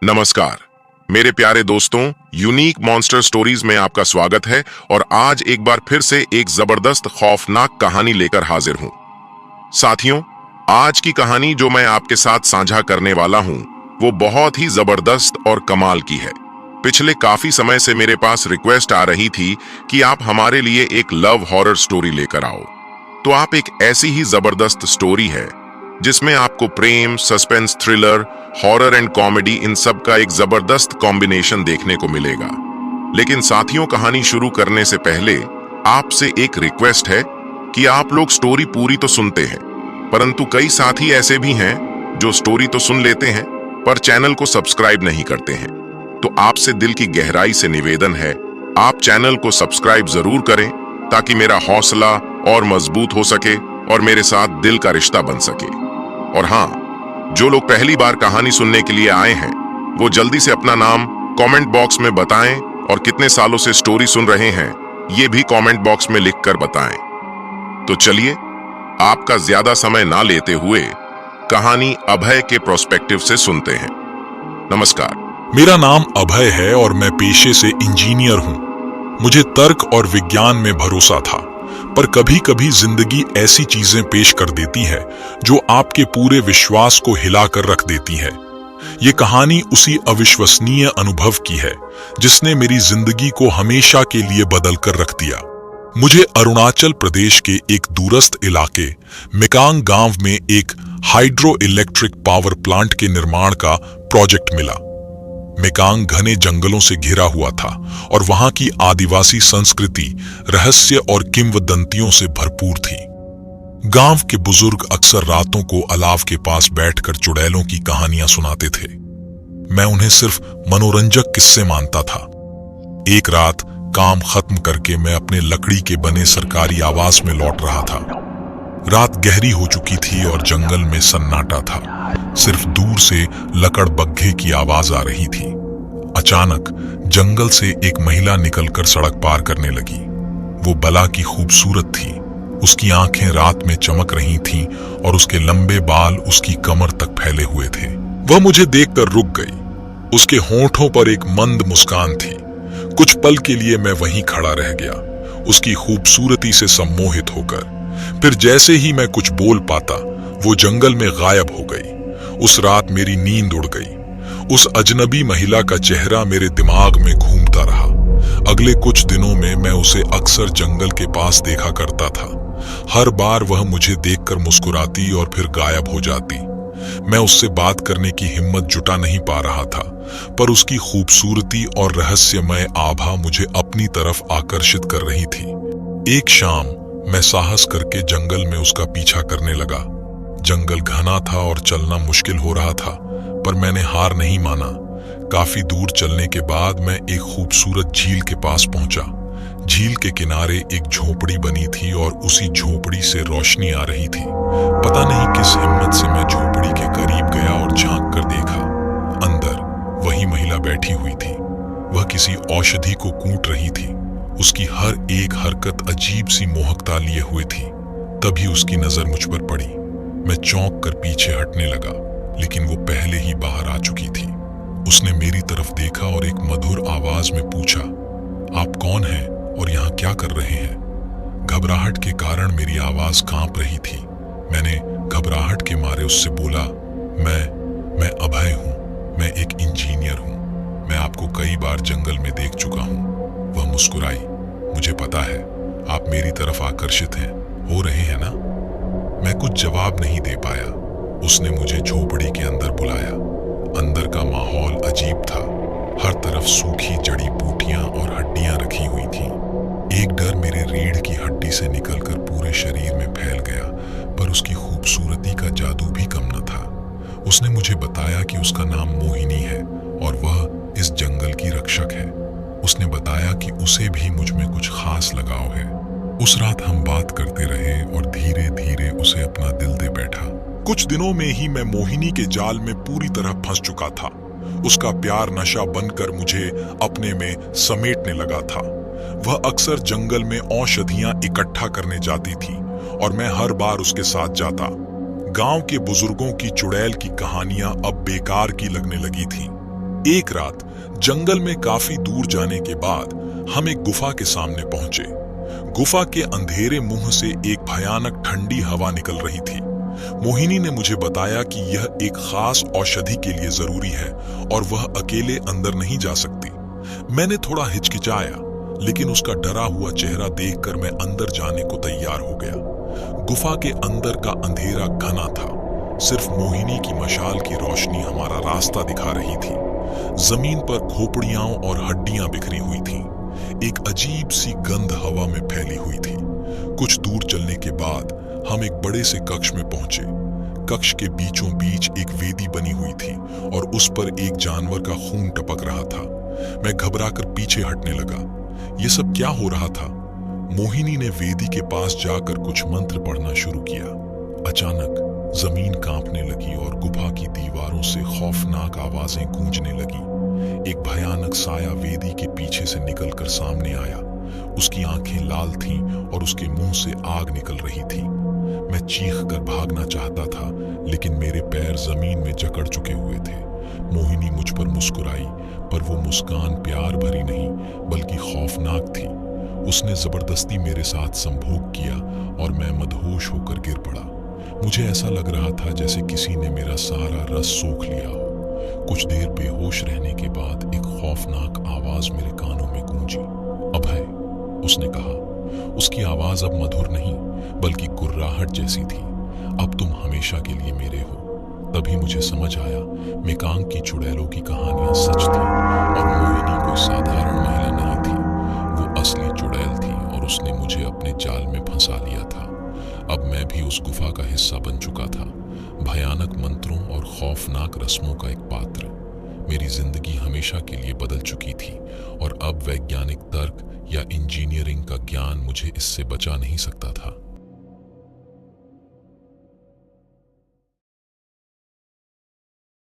नमस्कार मेरे प्यारे दोस्तों, यूनिक मॉन्स्टर स्टोरीज में आपका स्वागत है। और आज एक बार फिर से एक जबरदस्त खौफनाक कहानी लेकर हाजिर हूं। साथियों, आज की कहानी जो मैं आपके साथ साझा करने वाला हूं वो बहुत ही जबरदस्त और कमाल की है। पिछले काफी समय से मेरे पास रिक्वेस्ट आ रही थी कि आप हमारे लिए एक लव हॉरर स्टोरी लेकर आओ। तो आप एक ऐसी ही जबरदस्त स्टोरी है जिसमें आपको प्रेम, suspense, thriller, horror and comedy, इन सब का एक जबरदस्त कॉम्बिनेशन देखने को मिलेगा। लेकिन साथियों, कहानी शुरू करने से पहले आपसे एक रिक्वेस्ट है कि आप लोग स्टोरी पूरी तो सुनते हैं, परंतु कई साथी ऐसे भी हैं जो स्टोरी तो सुन लेते हैं पर चैनल को सब्सक्राइब नहीं करते हैं। तो आपसे दिल की गहराई से निवेदन है, आप चैनल को सब्सक्राइब जरूर करें ताकि मेरा हौसला और मजबूत हो सके और मेरे साथ दिल का रिश्ता बन सके। और हाँ, जो लोग पहली बार कहानी सुनने के लिए आए हैं वो जल्दी से अपना नाम कमेंट बॉक्स में बताएं और कितने सालों से स्टोरी सुन रहे हैं ये भी कमेंट बॉक्स में लिखकर बताएं। तो चलिए, आपका ज्यादा समय ना लेते हुए कहानी अभय के प्रोस्पेक्टिव से सुनते हैं। नमस्कार। मेरा नाम अभय है और मैं पेशे से इंजीनियर हूं। मुझे तर्क और विज्ञान में भरोसा था, पर कभी कभी जिंदगी ऐसी चीजें पेश कर देती है जो आपके पूरे विश्वास को हिलाकर रख देती है। ये कहानी उसी अविश्वसनीय अनुभव की है जिसने मेरी जिंदगी को हमेशा के लिए बदल कर रख दिया। मुझे अरुणाचल प्रदेश के एक दूरस्थ इलाके मिकांग गांव में एक हाइड्रो इलेक्ट्रिक पावर प्लांट के निर्माण का प्रोजेक्ट मिला। मिकांग घने जंगलों से घिरा हुआ था और वहां की आदिवासी संस्कृति रहस्य और किंवदंतियों से भरपूर थी। गांव के बुजुर्ग अक्सर रातों को अलाव के पास बैठकर चुड़ैलों की कहानियां सुनाते थे। मैं उन्हें सिर्फ मनोरंजक किस्से मानता था। एक रात काम खत्म करके मैं अपने लकड़ी के बने सरकारी आवास में लौट रहा था। रात गहरी हो चुकी थी और जंगल में सन्नाटा था। सिर्फ दूर से लकड़बग्घे की आवाज आ रही थी। अचानक जंगल से एक महिला निकलकर सड़क पार करने लगी। वो बला की खूबसूरत थी। उसकी आंखें रात में चमक रही थीं और उसके लंबे बाल उसकी कमर तक फैले हुए थे। वह मुझे देखकर रुक गई। उसके होंठों पर एक मंद मुस्कान थी। कुछ पल के लिए मैं वहीं खड़ा रह गया, उसकी खूबसूरती से सम्मोहित होकर। फिर जैसे ही मैं कुछ बोल पाता वो जंगल में गायब हो गई। उस रात मेरी नींद उड़ गई। उस अजनबी महिला का चेहरा मेरे दिमाग में घूमता रहा। अगले कुछ दिनों में मैं उसे अक्सर जंगल के पास देखा करता था। हर बार वह मुझे देखकर मुस्कुराती और फिर गायब हो जाती। मैं उससे बात करने की हिम्मत जुटा नहीं पा रहा था, पर उसकी खूबसूरती और रहस्यमय आभा मुझे अपनी तरफ आकर्षित कर रही थी। एक शाम मैं साहस करके जंगल में उसका पीछा करने लगा। जंगल घना था और चलना मुश्किल हो रहा था, पर मैंने हार नहीं माना। काफी दूर चलने के बाद मैं एक खूबसूरत झील के पास पहुंचा। झील के किनारे एक झोपड़ी बनी थी और उसी झोपड़ी से रोशनी आ रही थी। पता नहीं किस हिम्मत से मैं झोपड़ी के करीब गया और झांक कर देखा। अंदर वही महिला बैठी हुई थी। वह किसी औषधि को कूट रही थी। उसकी हर एक हरकत अजीब सी मोहकता लिए हुए थी। तभी उसकी नजर मुझ पर पड़ी। मैं चौंक कर पीछे हटने लगा, लेकिन वो पहले ही बाहर आ चुकी थी। उसने मेरी तरफ देखा और एक मधुर आवाज में पूछा, आप कौन हैं और यहाँ क्या कर रहे हैं? घबराहट के कारण मेरी आवाज कांप रही थी। मैंने घबराहट के मारे उससे बोला, मैं अभय हूँ। मैं एक इंजीनियर हूँ। मैं आपको कई बार जंगल में देख चुका हूँ। वह मुस्कुराई। मुझे पता है आप मेरी तरफ आकर्षित हो रहे हैं ना? मैं कुछ जवाब नहीं दे पाया। उसने मुझे झोपड़ी के अंदर बुलाया। अंदर का माहौल अजीब था। हर तरफ सूखी जड़ी बूटियां और हड्डियां रखी हुई थीं। एक डर मेरे रीढ़ की हड्डी से निकलकर पूरे शरीर में फैल गया, पर उसकी खूबसूरती का जादू भी कम न था। उसने मुझे बताया कि उसका नाम मोहिनी है और वह इस जंगल की रक्षक है। उसने बताया कि उसे भी मुझ में कुछ खास लगाव है। उस रात हम बात करते रहे और धीरे धीरे उसे अपना दिल दे बैठा। कुछ दिनों में ही मैं मोहिनी के जाल में पूरी तरह फंस चुका था। उसका प्यार नशा बनकर मुझे अपने में समेटने लगा था। वह अक्सर जंगल में औषधियां इकट्ठा करने जाती थी और मैं हर बार उसके साथ जाता। गांव के बुजुर्गों की चुड़ैल की कहानियां अब बेकार की लगने लगी थीं। एक रात जंगल में काफी दूर जाने के बाद हम एक गुफा के सामने पहुंचे। गुफा के अंधेरे मुंह से एक भयानक ठंडी हवा निकल रही थी। मोहिनी ने मुझे बताया कि यह एक खास औषधि के लिए जरूरी है और वह अकेले अंदर नहीं जा सकती। मैंने थोड़ा हिचकिचाया, लेकिन उसका डरा हुआ चेहरा देखकर मैं अंदर जाने को तैयार हो गया। गुफा के अंदर का अंधेरा घना था, सिर्फ मोहिनी की मशाल की रोशनी हमारा रास्ता दिखा रही थी। जमीन पर खोपड़ियां और हड्डियां बिखरी हुई थीं। एक अजीब सी गंध हवा में फैली हुई थी। कुछ दूर चलने के बाद हम एक बड़े से कक्ष में पहुंचे। कक्ष के बीचों बीच एक वेदी बनी हुई थी और उस पर एक जानवर का खून टपक रहा था। मैं घबराकर पीछे हटने लगा। ये सब क्या हो रहा था? मोहिनी ने वेदी के पास जाकर कुछ मंत्र पढ़ना शुरू किया। अचानक जमीन कांपने लगी और गुफा की दीवारों से खौफनाक आवाजें गूंजने लगी। एक भयानक साया वेदी के पीछे से निकलकर सामने आया। उसकी आंखें लाल थीं और उसके मुंह से आग निकल रही थी। मैं चीखकर भागना चाहता था, लेकिन मेरे पैर जमीन में जकड़ चुके हुए थे। मोहिनी मुझ पर मुस्कुराई, पर वो मुस्कान प्यार भरी नहीं बल्कि खौफनाक थी। उसने जबरदस्ती मेरे साथ संभोग किया और मैं मदहोश होकर गिर पड़ा। मुझे ऐसा लग रहा था जैसे किसी ने मेरा सारा रस सोख लिया हो। कुछ देर बेहोश रहने के बाद एक खौफनाक आवाज मेरे कानों में गूंजी। अभय, उसने कहा। उसकी आवाज अब मधुर नहीं बल्कि गुर्राहट जैसी थी। अब तुम हमेशा के लिए मेरे हो। तभी मुझे समझ आया, मेकांग की चुड़ैलों की कहानियां सच थी और मोहिनी कोई साधारण महिला नहीं थी। वो असली चुड़ैल थी और उसने मुझे अपने जाल में फंसा लिया था। अब मैं भी उस गुफा का हिस्सा बन चुका था, भयानक मंत्रों और खौफनाक रस्मों का एक पात्र। मेरी जिंदगी हमेशा के लिए बदल चुकी थी और अब वैज्ञानिक तर्क या इंजीनियरिंग का ज्ञान मुझे इससे बचा नहीं सकता था।